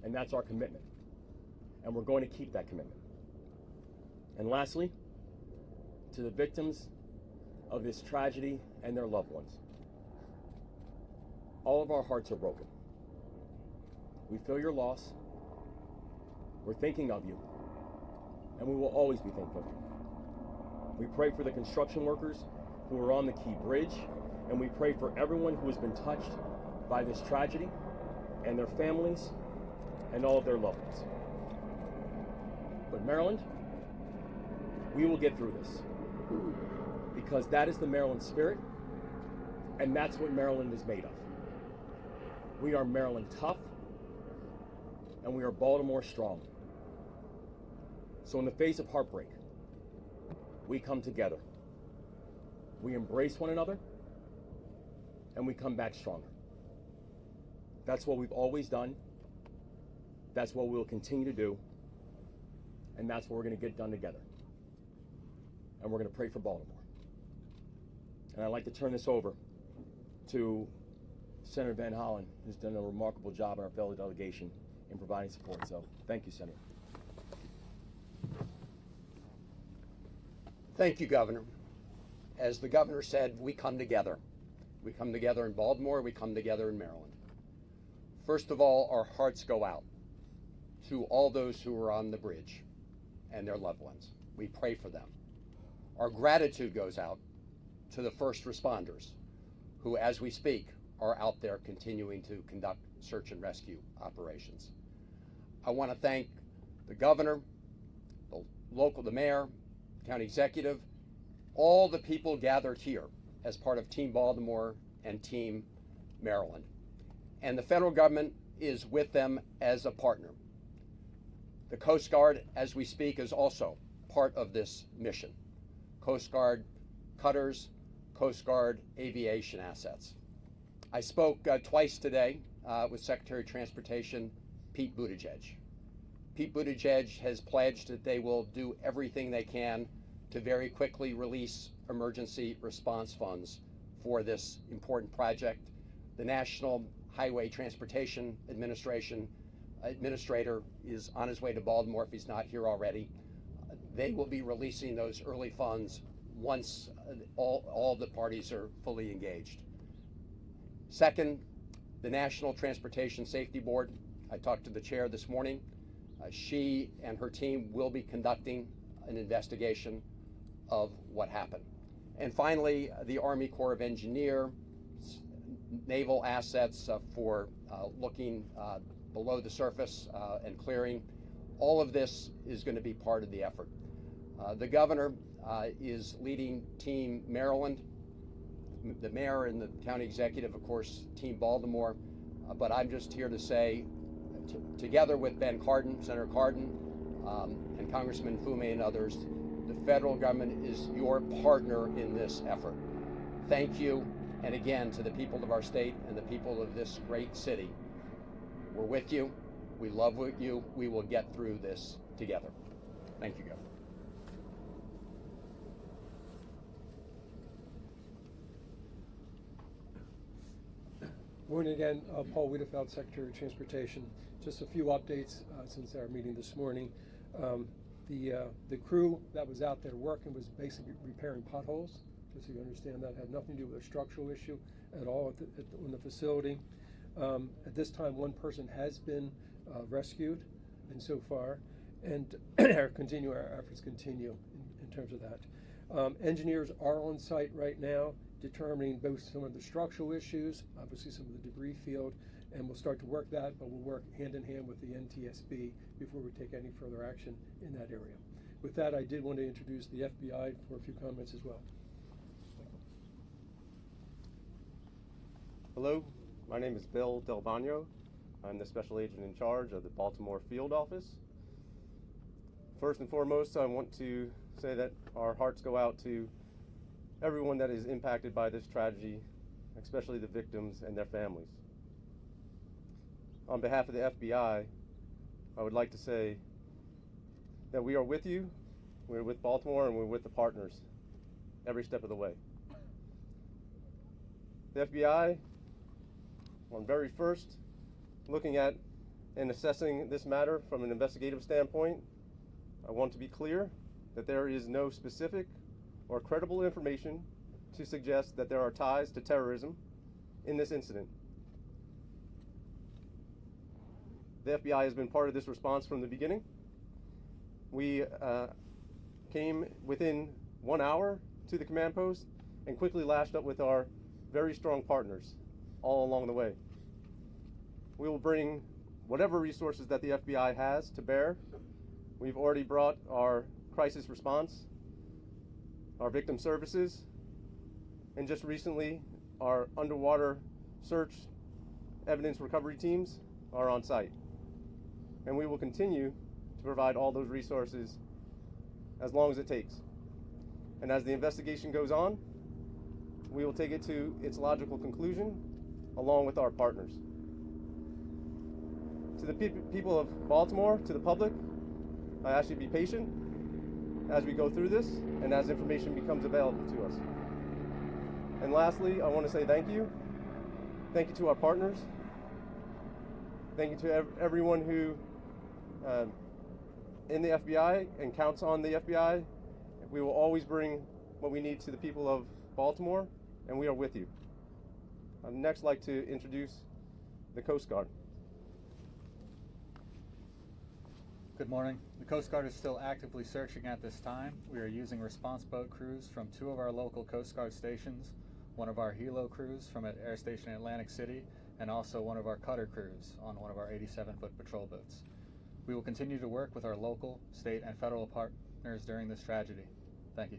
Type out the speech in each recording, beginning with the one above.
And that's our commitment. And we're going to keep that commitment. And lastly, to the victims of this tragedy and their loved ones, all of our hearts are broken. We feel your loss. We're thinking of you. And we will always be thinking of you. We pray for the construction workers who are on the Key Bridge, and we pray for everyone who has been touched by this tragedy and their families and all of their loved ones. But Maryland, we will get through this, because that is the Maryland spirit, and that's what Maryland is made of. We are Maryland tough, and we are Baltimore strong. So in the face of heartbreak, we come together. We embrace one another, and we come back stronger. That's what we've always done. That's what we'll continue to do. And that's what we're going to get done together. And we're going to pray for Baltimore. And I'd like to turn this over to Senator Van Hollen, who's done a remarkable job in our fellow delegation in providing support. So thank you, Senator. Thank you, Governor. As the Governor said, we come together. We come together in Baltimore, we come together in Maryland. First of all, our hearts go out to all those who are on the bridge and their loved ones. We pray for them. Our gratitude goes out to the first responders who, as we speak, are out there continuing to conduct search and rescue operations. I want to thank the Governor, the mayor, county executive, all the people gathered here as part of Team Baltimore and Team Maryland. And the federal government is with them as a partner. The Coast Guard, as we speak, is also part of this mission. Coast Guard cutters, Coast Guard aviation assets. I spoke twice today with Secretary of Transportation Pete Buttigieg. Pete Buttigieg has pledged that they will do everything they can to very quickly release emergency response funds for this important project. The National Highway Transportation Administrator is on his way to Baltimore if he's not here already. They will be releasing those early funds once all the parties are fully engaged. Second, the National Transportation Safety Board. I talked to the chair this morning. She and her team will be conducting an investigation of what happened. And finally, the Army Corps of Engineers, naval assets for looking below the surface and clearing. All of this is going to be part of the effort. The Governor is leading Team Maryland, the mayor and the county executive, of course, Team Baltimore. But I'm just here to say, together with Ben Cardin, Senator Cardin, and Congressman Fume and others, the federal government is your partner in this effort. Thank you. And again, to the people of our state and the people of this great city, we're with you. We love you. We will get through this together. Thank you, Governor. Morning again, Paul Wiedefeld, Secretary of Transportation. Just a few updates since our meeting this morning. The crew that was out there working was basically repairing potholes. Just so you understand, that had nothing to do with a structural issue at all in the facility. At this time, one person has been rescued, and so far, and our efforts continue in terms of that. Engineers are on site right now, determining both some of the structural issues, obviously some of the debris field, and we'll start to work that, but we'll work hand in hand with the NTSB before we take any further action in that area. With that, I did want to introduce the FBI for a few comments as well. Hello, my name is Bill Del Bagno. I'm the special agent in charge of the Baltimore field office. First and foremost, I want to say that our hearts go out to everyone that is impacted by this tragedy, especially the victims and their families. On behalf of the FBI, I would like to say that we are with you, we're with Baltimore, and we're with the partners every step of the way. The FBI, on very first, looking at in assessing this matter from an investigative standpoint, I want to be clear that there is no specific or credible information to suggest that there are ties to terrorism in this incident. The FBI has been part of this response from the beginning. We came within 1 hour to the command post and quickly lashed up with our very strong partners all along the way. We will bring whatever resources that the FBI has to bear. We've already brought our crisis response, our victim services, and just recently our underwater search evidence recovery teams are on site. And we will continue to provide all those resources as long as it takes. And as the investigation goes on, we will take it to its logical conclusion along with our partners. To the people of Baltimore, to the public, I ask you to be patient as we go through this and as information becomes available to us. And lastly, I want to say thank you. Thank you to our partners. Thank you to everyone who in the FBI and counts on the FBI. We will always bring what we need to the people of Baltimore, and we are with you. I'd next like to introduce the Coast Guard. Good morning. The Coast Guard is still actively searching at this time. We are using response boat crews from 2 of our local Coast Guard stations, one of our helo crews from at Air Station Atlantic City, and also one of our cutter crews on one of our 87-foot patrol boats. We will continue to work with our local, state, and federal partners during this tragedy. Thank you.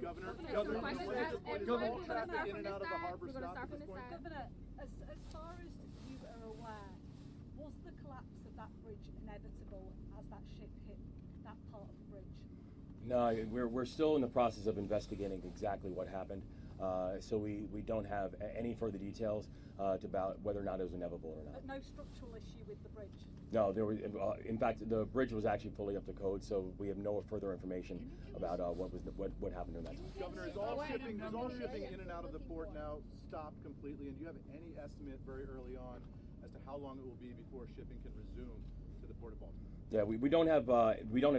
Governor, all traffic in and out of the harbor stop at this point? Governor, as far as you are aware, was the collapse of that bridge inevitable as that ship hit that part of the bridge? No, we're still in the process of investigating exactly what happened. So we don't have any further details about whether or not it was inevitable or not. But no structural issue with the bridge? No, there was. In fact, the bridge was actually fully up to code, so we have no further information about what happened in that time. Governor, is all shipping in and out of the port now stopped completely? And do you have any estimate very early on as to how long it will be before shipping can resume to the port of Baltimore? Yeah, we don't have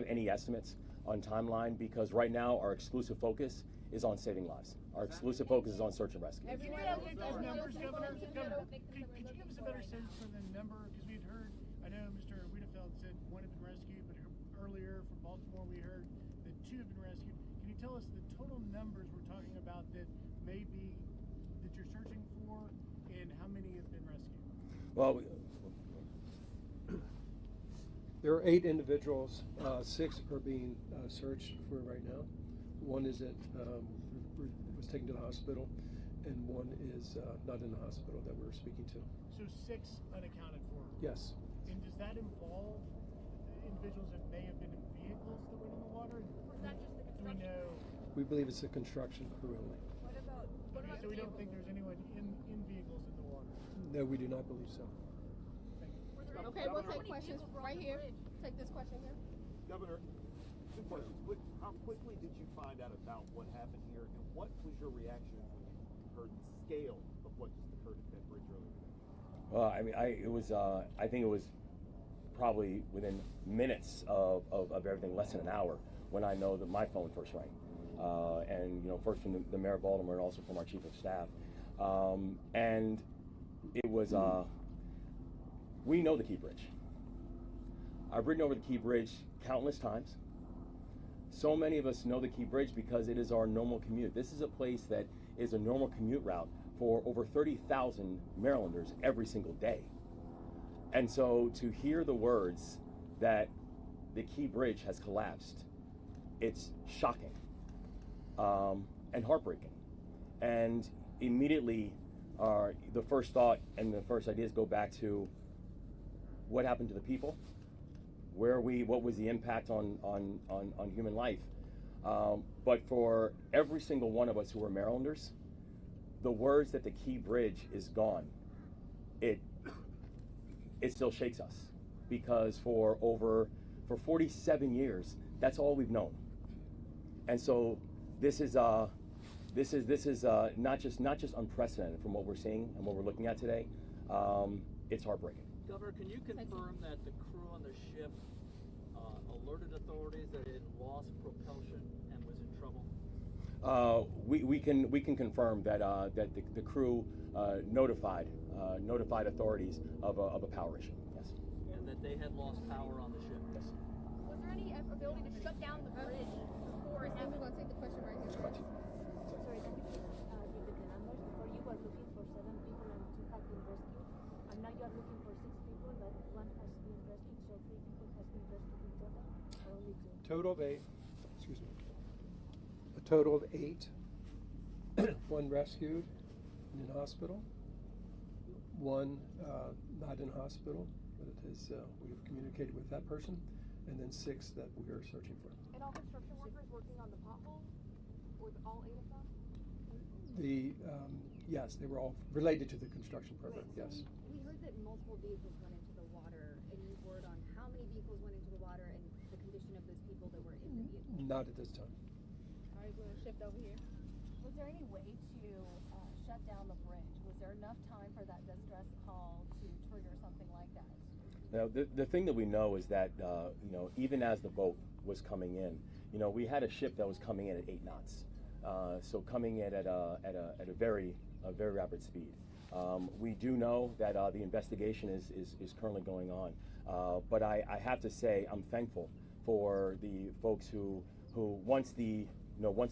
any estimates on timeline because right now our exclusive focus is on saving lives. Our exclusive focus is on search and rescue. Could you give us a better sense for the number? Because we had heard, I know Mr. Wiedefeld said 1 had been rescued, but earlier from Baltimore we heard that 2 have been rescued. Can you tell us the total numbers we're talking about that maybe that you're searching for, and how many have been rescued? Well, There are 8 individuals. 6 are being searched for right now. 1 is was taken to the hospital, and 1 is not in the hospital that we're speaking to. So 6 unaccounted for? Yes. And does that involve individuals that may have been in vehicles that went in the water? Or is that just the Do we know? We believe it's a construction crew only. Okay, so we don't think there's anyone in vehicles in the water? No, we do not believe so. Okay, we'll take questions right here. Take this question here. Governor, 2 questions. How quickly did you find out about what happened here, and what was your reaction when you heard the scale of what just occurred at that bridge earlier today? well, I mean, I think it was probably within minutes of everything, less than an hour, when I know that my phone first rang, and first from the mayor of Baltimore and also from our chief of staff, and it was. We know the Key Bridge. I've ridden over the Key Bridge countless times. So many of us know the Key Bridge because it is our normal commute. This is a place that is a normal commute route for over 30,000 Marylanders every single day. And so to hear the words that the Key Bridge has collapsed, it's shocking and heartbreaking. And immediately the first thought and the first ideas go back to what happened to the people, what was the impact on human life. But for every single one of us who are Marylanders, the words that the Key Bridge is gone, it still shakes us, because for 47 years, that's all we've known. And so this is This is not just unprecedented from what we're seeing and what we're looking at today. It's heartbreaking. Governor, can you confirm that the crew on the ship alerted authorities that it lost propulsion and was in trouble? We can confirm that the crew notified authorities of a power issue. Yes. And that they had lost power on the ship. Yes. Was there any ability to shut down the bridge before it happened? We're going to take the question right here. Correct. Sorry, can you please repeat the numbers? Before you were looking for 7 people and 2 have been rescued, and now you are looking for 6 people, but 1 has been rescued, so 3 people has been rescued in total, or only 2? Total of 8. Excuse me. A total of 8. 1 rescued and in hospital. 1 not in hospital, but it is, we have communicated with that person, and then 6 that we are searching for. And all construction workers working on the potholes? With all 8 of them? Yes, they were all related to the construction program, yes. We heard that multiple vehicles went into the water. Any word on how many vehicles went into the water and the condition of those people that were in the vehicle? Not at this time. All right, we're going to shift over here. Was there any way to shut down the bridge? Was there enough time for that distress call to trigger something like that? Now, the thing that we know is that even as the boat was coming in, we had a ship that was coming in at 8 knots, so coming in at a very rapid speed. We do know that the investigation is currently going on, but I have to say I'm thankful for the folks who once the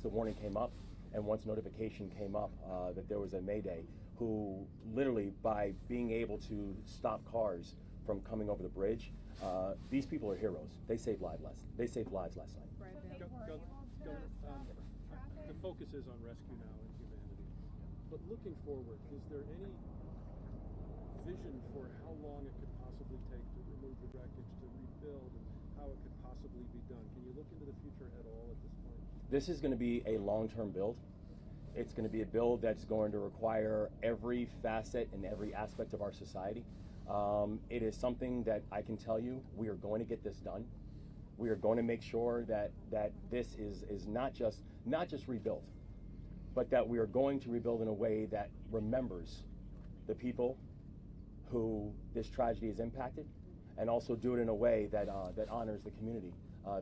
warning came up and once notification came up that there was a Mayday, who literally by being able to stop cars from coming over the bridge, these people are heroes. They saved lives last night. The focus is on rescue now and humanity. But looking forward, is there any vision for how long it could possibly take to remove the wreckage, to rebuild, and how it could possibly be done? Can you look into the future at all at this point? This is going to be a long-term build. It's going to be a build that's going to require every facet and every aspect of our society. It is something that I can tell you we are going to get this done. We are going to make sure that this is not just rebuilt, but that we are going to rebuild in a way that remembers the people who this tragedy has impacted, and also do it in a way that honors the community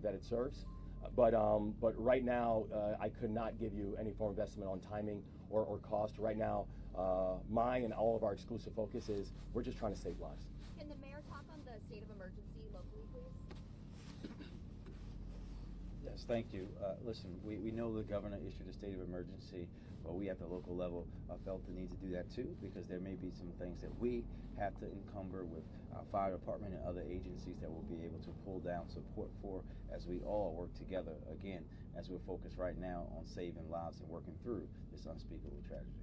that it serves. But right now, I could not give you any form of estimate on timing or cost. Right now, my and all of our exclusive focus is we're just trying to save lives. Can the mayor talk on the state of emergency locally, please? Yes, thank you. Listen, we know the governor issued a state of emergency, but we at the local level felt the need to do that too, because there may be some things that we have to encumber with our fire department and other agencies that we'll be able to pull down support for as we all work together, again, as we're focused right now on saving lives and working through this unspeakable tragedy.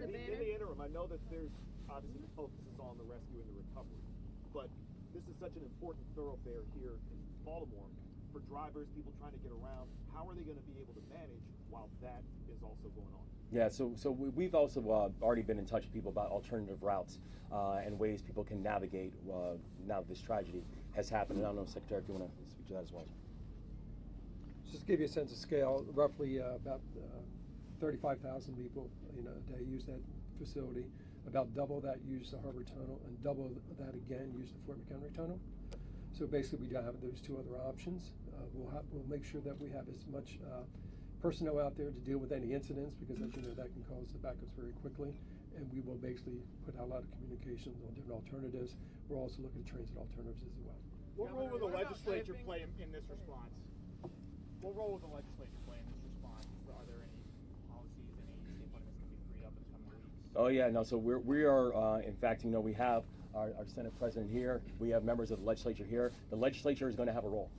In the interim, I know that there's obviously the focus is on the rescue and the recovery, but this is such an important thoroughfare here in Baltimore for drivers, people trying to get around. How are they going to be able to manage while that is also going on? Yeah, so we've also already been in touch with people about alternative routes and ways people can navigate now this tragedy has happened. And I don't know, Secretary, if you want to speak to that as well. Just to give you a sense of scale, roughly about 35,000 people a day use that facility. About double that use the Harbor Tunnel, and double that again use the Fort McHenry Tunnel. So basically, we have those 2 other options. We'll make sure that we have as much personnel out there to deal with any incidents, because as you know, that can cause the backups very quickly. And we will basically put out a lot of communications on different alternatives. We're also looking at transit alternatives as well. What role will the legislature play in this response? What role will the legislature play in this response? Are there any policies, any state funding that's going to be freed up in the coming weeks? Oh yeah, no. So we are in fact, we have our Senate President here. We have members of the legislature here. The legislature is going to have a role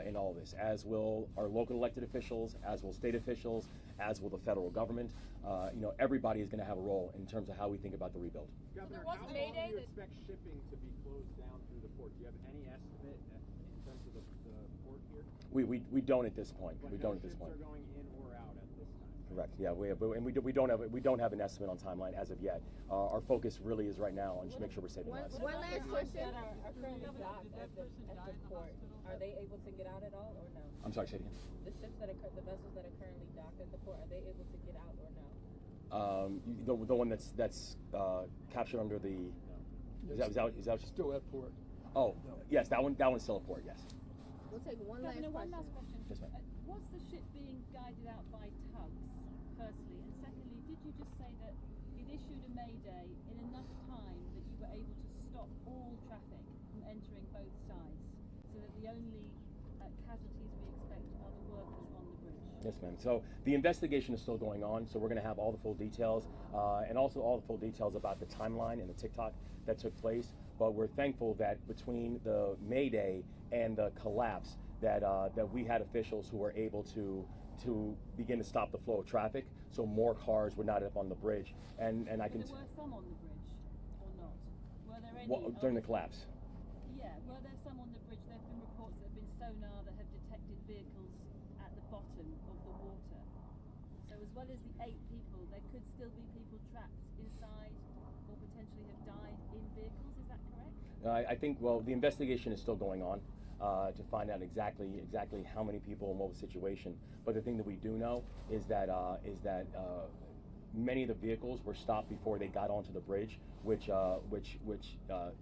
in all of this, as will our local elected officials, as will state officials, as will the federal government. Everybody is going to have a role in terms of how we think about the rebuild. Governor, how long do you expect shipping to be closed down through the port? Do you have any estimate in terms of the port here? We don't at this point. We don't at this point. Ships are going in or out at this time? Correct. Yeah, we don't have an estimate on timeline as of yet. Our focus really is right now on just make sure we're saving lives. One last question. That are currently docked at the port, are they able to get out at all or no? I'm sorry, say it again. The ships that are the vessels that are currently docked at the port, are they able to get out or no? The one that's captured under the is that Still at port. Oh, yes, that one's still at port. Yes. We'll take one Governor, last one last question. question. Yes, ma'am. Was the ship being guided out by tugs, firstly? And secondly, did you just say that it issued a Mayday in enough time that you were able to stop all traffic from entering both sides, so that the only casualties we expect are the workers on the bridge? Yes, ma'am. So the investigation is still going on, so we're going to have all the full details and also all the full details about the timeline and the TikTok that took place. But we're thankful that between the Mayday and the collapse that we had officials who were able to begin to stop the flow of traffic, so more cars were not up on the bridge. And I can. There were some on the bridge, or not? Were there any? Well, during the collapse. Yeah, were there some on the bridge? There have been reports that have been sonar that have detected vehicles at the bottom of the water. So as well as the 8 people, there could still be people trapped inside or potentially have died in vehicles. Is that correct? I think, well, the investigation is still going on to find out exactly how many people and what was the situation. But the thing that we do know is that many of the vehicles were stopped before they got onto the bridge, which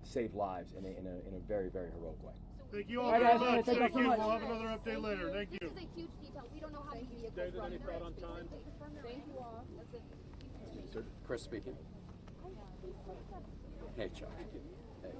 saved lives in a very, very heroic way. Thank you all very much. Thank you. We'll have another update later. Thank you. This is a huge detail. We don't know how many vehicles David, run. any thought on time? Thank you all. That's it. Chris speaking. Hey, Chuck. Hey.